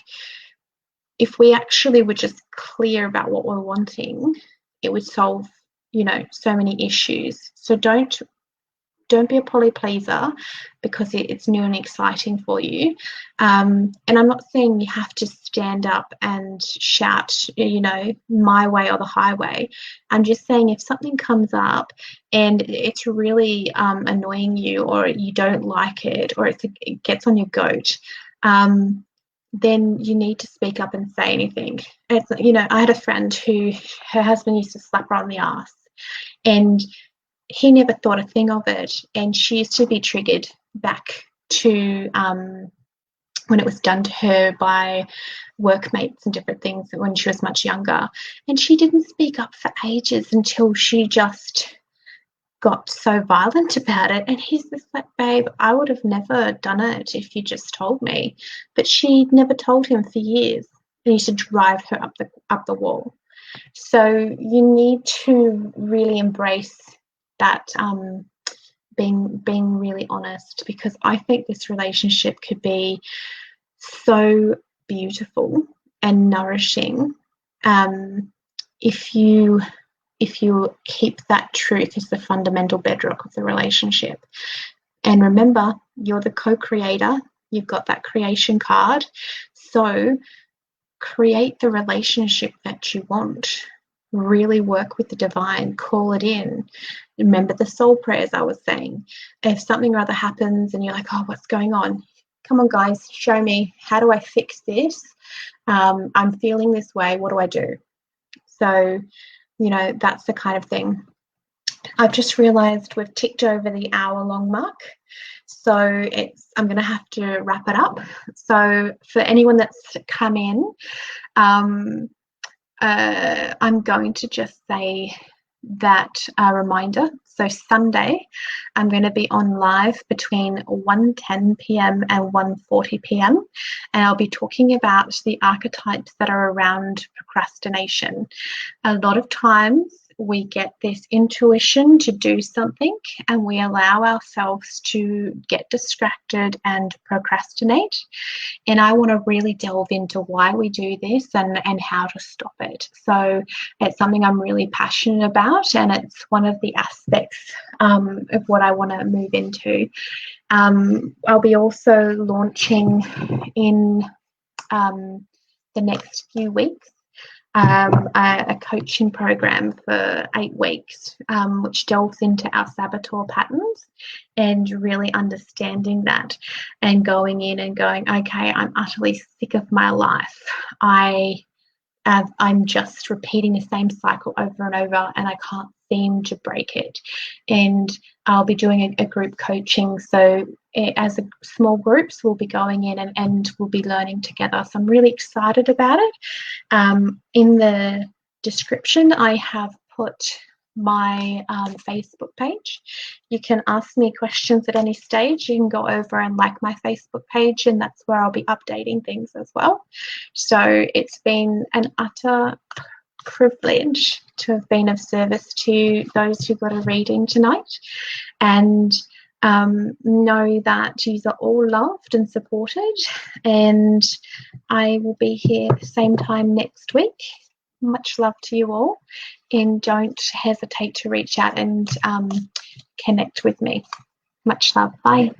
S1: if we actually were just clear about what we're wanting, it would solve, you know, so many issues. So don't be a poly pleaser because it's new and exciting for you. And I'm not saying you have to stand up and shout, you know, my way or the highway. I'm just saying if something comes up and it's really annoying you, or you don't like it, or it gets on your goat, then you need to speak up and say anything. It's, you know, I had a friend who her husband used to slap her on the ass, and he never thought a thing of it. And she used to be triggered back to when it was done to her by workmates and different things when she was much younger. And she didn't speak up for ages until she just got so violent about it. And he's just like, babe, I would have never done it if you just told me. But she never told him for years. And he used to drive her up the wall. So you need to really embrace that being really honest, because I think this relationship could be so beautiful and nourishing if you keep that truth as the fundamental bedrock of the relationship. And remember, you're the co-creator. You've got that creation card. So create the relationship that you want. Really work with the divine, call it in. Remember the soul prayers I was saying. If something or other happens and you're like, oh, what's going on? Come on, guys, show me. How do I fix this? I'm feeling this way. What do I do? So, you know, that's the kind of thing. I've just realized we've ticked over the hour-long mark. So I'm going to have to wrap it up. So for anyone that's come in, I'm going to just say that reminder. So Sunday, I'm going to be on live between 1:10 p.m. and 1:40 p.m. and I'll be talking about the archetypes that are around procrastination. A lot of times we get this intuition to do something and we allow ourselves to get distracted and procrastinate. And I want to really delve into why we do this and how to stop it. So it's something I'm really passionate about, and it's one of the aspects of what I want to move into. I'll be also launching in the next few weeks a coaching program for 8 weeks, which delves into our saboteur patterns and really understanding that and going in and going, okay, I'm utterly sick of my life. I'm just repeating the same cycle over and over and I can't seem to break it. And I'll be doing a group coaching. So as small groups, we'll be going in and we'll be learning together. So I'm really excited about it. In the description, I have put my Facebook page. You can ask me questions at any stage. You can go over and like my Facebook page, and that's where I'll be updating things as well. So it's been an utter privilege to have been of service to those who got a reading tonight, and know that you are all loved and supported, and I will be here the same time next week. Much love to you all, and don't hesitate to reach out and connect with me. Much love. Bye.